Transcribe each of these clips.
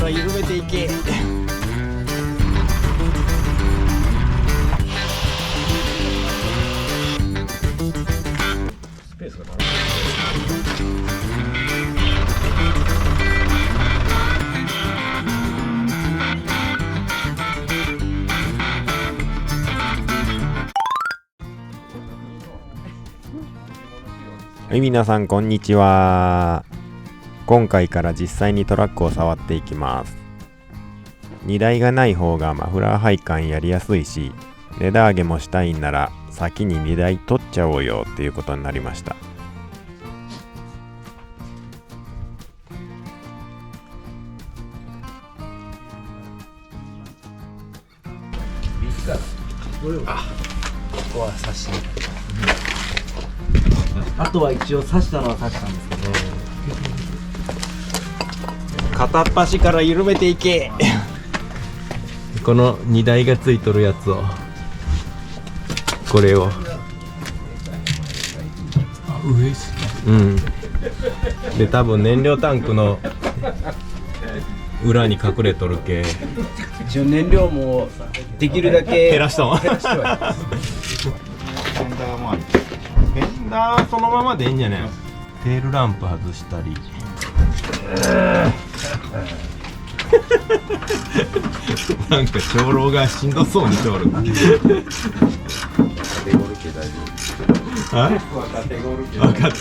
から緩めていけ。スペースがない。はい、皆さんこんにちは。今回から実際にトラックを触っていきます。荷台がない方がマフラー配管やりやすいし、枝上げもしたいんなら先に荷台取っちゃおうよっていうことになりました。ここは刺しあとは一応刺したのは刺したんですけど、片っ端から緩めていけ。この荷台がついとるやつを、これを上ですで多分燃料タンクの裏に隠れとるけ一応燃料もできるだけ減らしたわ。減らしてはいます。フェンダーそのままでいいんじゃね。テールランプ外したりなんか長老がしんどそうにしとる。カテゴル系大丈夫。分かった。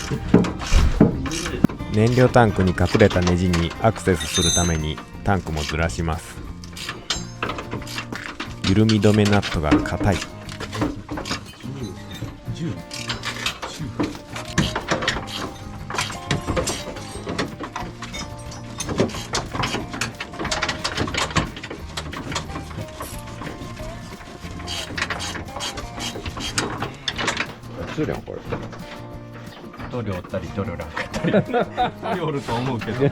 燃料タンクに隠れたネジにアクセスするためにタンクもずらします。緩み止めナットが硬い。これ塗料ったり塗料なかったり塗料おると思うけどイン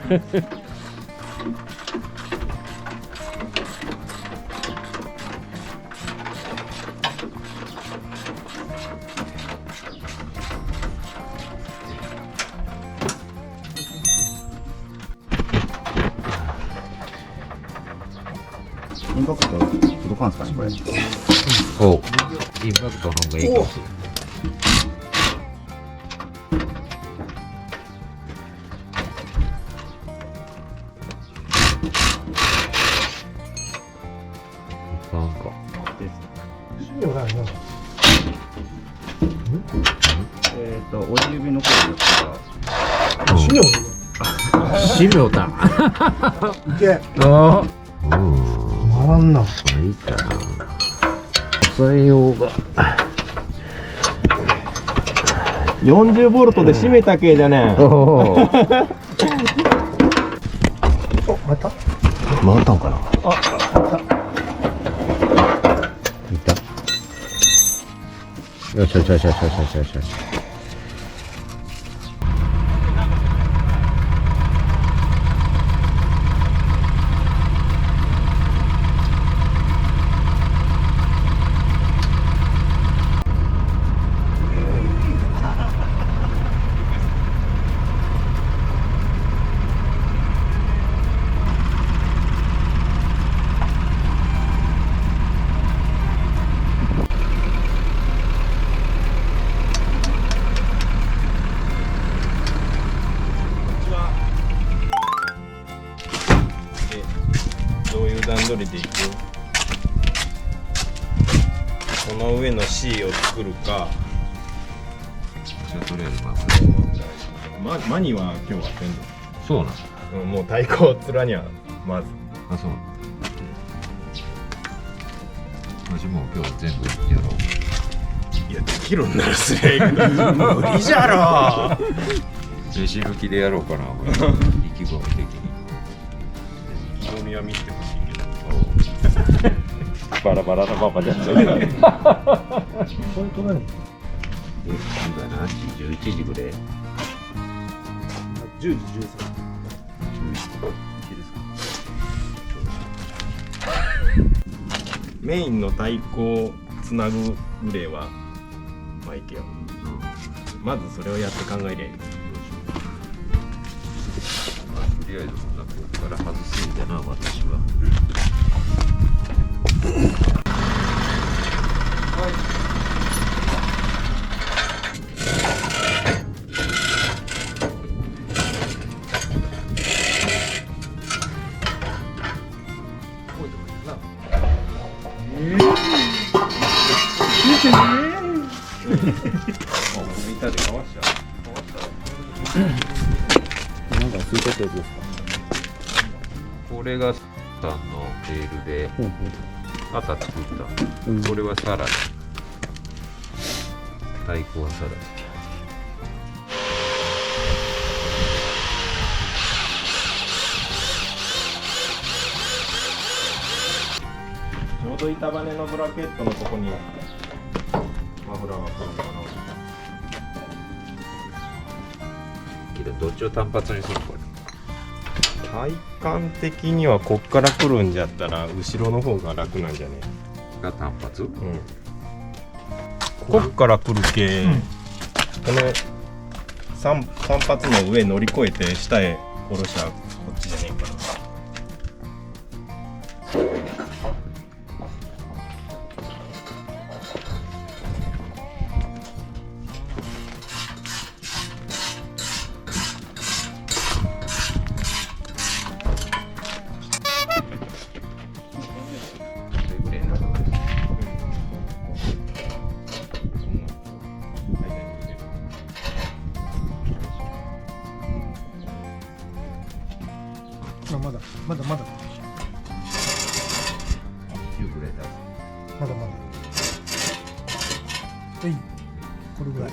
パクト届かんすかねこれ。おインパクトの方がいいかもしれない。なんか親指の方ですが。しめょた。いけ。ああ。回らんな。いいかな。抑えようが。40ボルトで締めたけじゃね。お、また。回ったんかな。いた。よしよしよしよしよしよしよし。どういう段取りでいく？この上の C を作るか。じゃあとりあえずマニは今日は全そうなん。部、もう太鼓面にはまず。あ、そう。私もう今日全部やろう。いやできるんならすりゃいいけど無理じゃろ。飯抜きでやろうかな。意気込み的に。意気込みは見せてほしいけど。バラバラなままでやっちゃう。ポイント何？今度は何時？11時ぐらい。10時13時。メインの太鼓をつなぐ例はまあいけよ、まずそれをやって考えりゃいい。とりりあえずこんなここから外すんだな私は。板でかわしちゃう。なんか吸い取ったやつですか。これがさんのレールで朝作った、これはサラダ、大根はサラダ。ちょうど板バネのブラケットのとこにマフラーが来るかな。けどどっちを単発にするこれ。体感的にはこっから来るんじゃったら後ろの方が楽なんじゃねが単発？こっから来るけ、この 3発の上乗り越えて下へ下ろしたらこっちじゃねえかな。まだまだまだまだまだこれぐらい。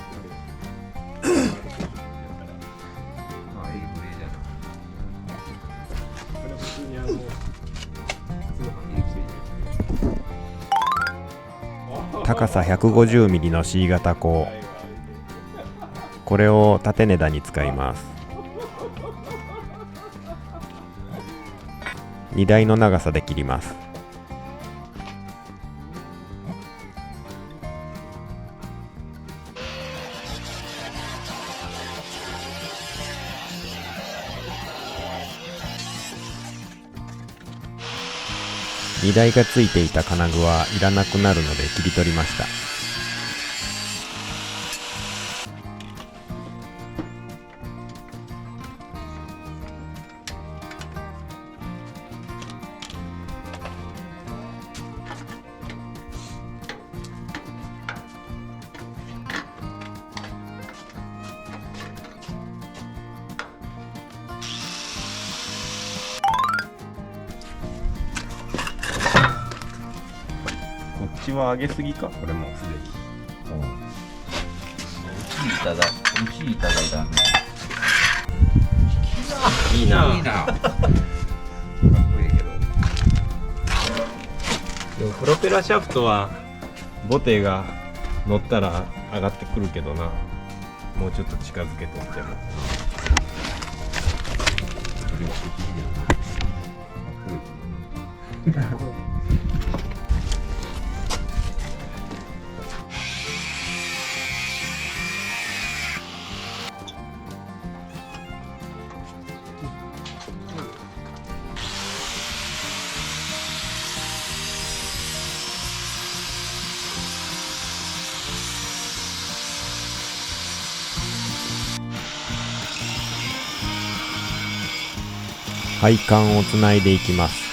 高さ150ミリの C 型鋼、これを縦ネタに使います。荷台の長さで切ります。荷台がついていた金具はいらなくなるので切り取りました。こっちは上げすぎか、これもうすでに。いただいた。いいな。いいな。かっこいいけど。でもプロペラシャフトはボテが乗ったら上がってくるけどな。もうちょっと近づけとっても。配管をつないでいきます。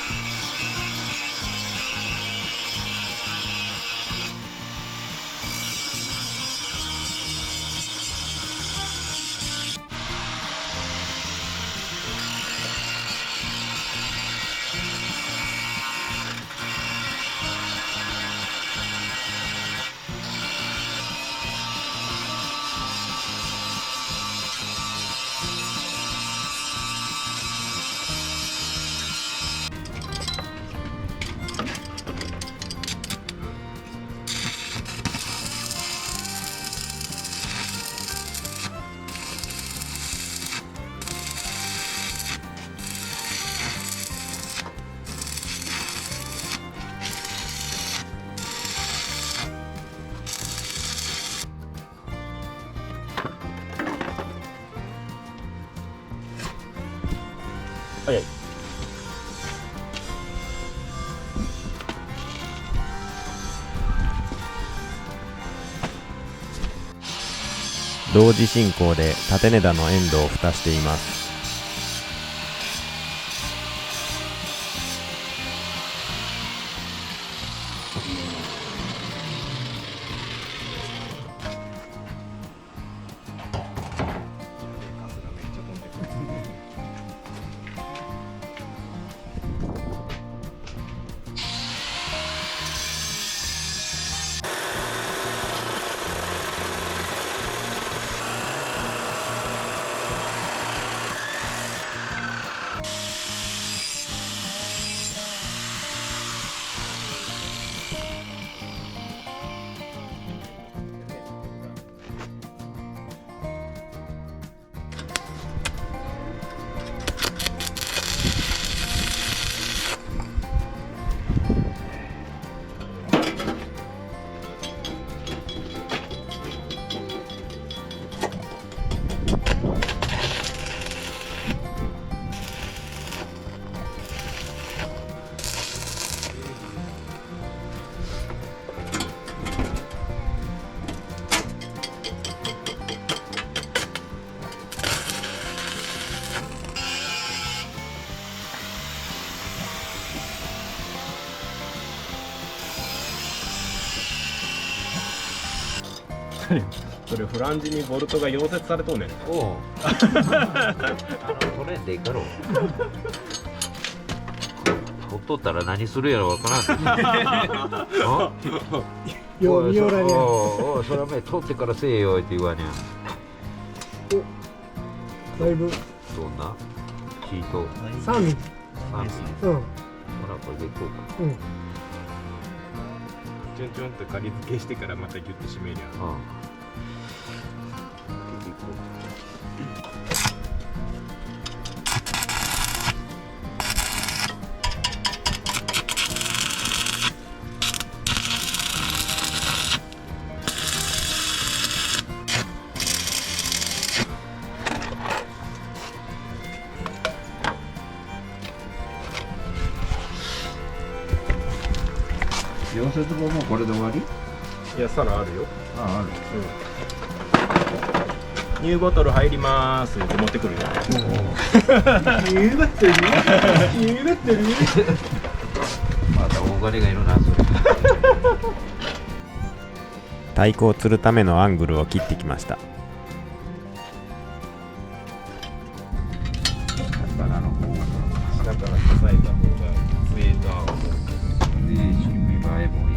同時進行で縦根田のエンドを蓋しています。それフランジにボルトが溶接されとんねん。おう取れんでいいかろ。ほっとったら何するやろわからんで。よう見よられや。おいそれはめ取ってからせえよって言わねん。だいぶどんなキート3ミリ。 3ミリ。うん。ほらこれでいこうか。うん。ちょんちょんと仮付けしてからまたギュッと締めるやん。うん。溶接棒もこれで終わり？いや、さらあるよ。ある。ニューボトル入りまーすって持ってくるよ。また大金がいるなそれ。太鼓を吊るためのアングルを切ってきました。バナの方が下から支えた方が強いとは思う。で、見栄えもいい。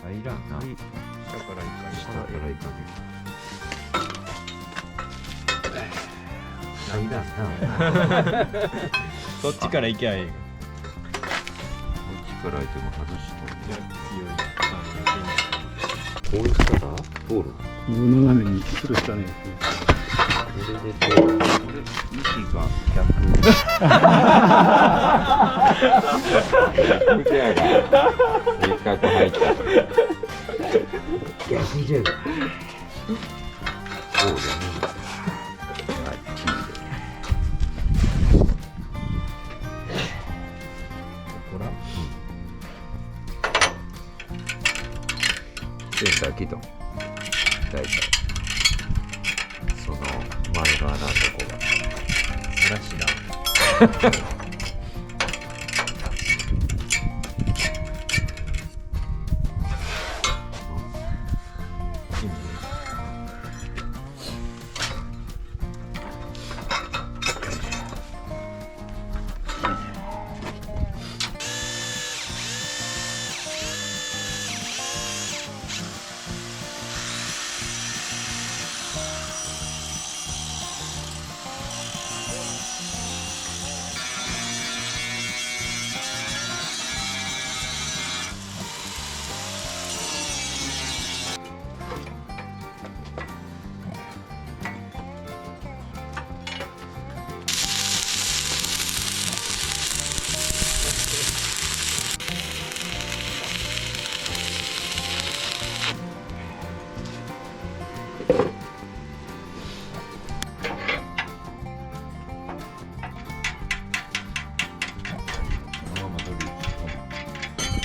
いらんな。下からいかに下からいかね。いらんな。そっちから行きゃいい。こっちからいても外しとる。こうしたら通る。斜めにするしかないですね。これで通る。これ息が逆。逆じゃが。せっかく入った。逆じゃが。そうじゃねえ。あっちで。ほら。センター切と。大体。その前の穴のとこが。フラッシュだ。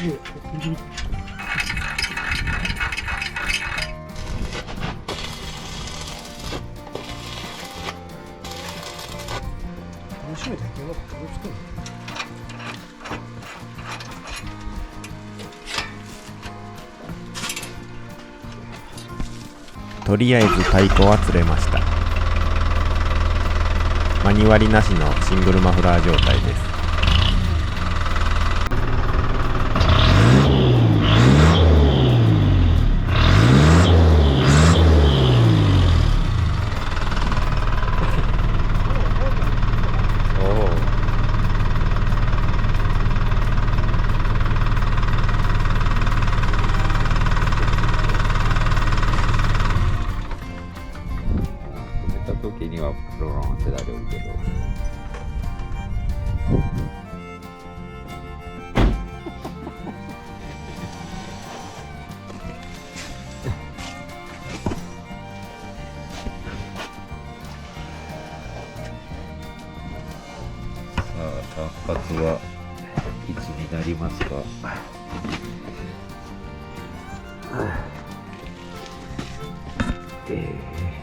面白い体験はこれ作る。とりあえず太鼓は釣れました。マニ割りなしのシングルマフラー状態です。止めた時にはロロンってなるけど。さあ、単発はいつになりますか。え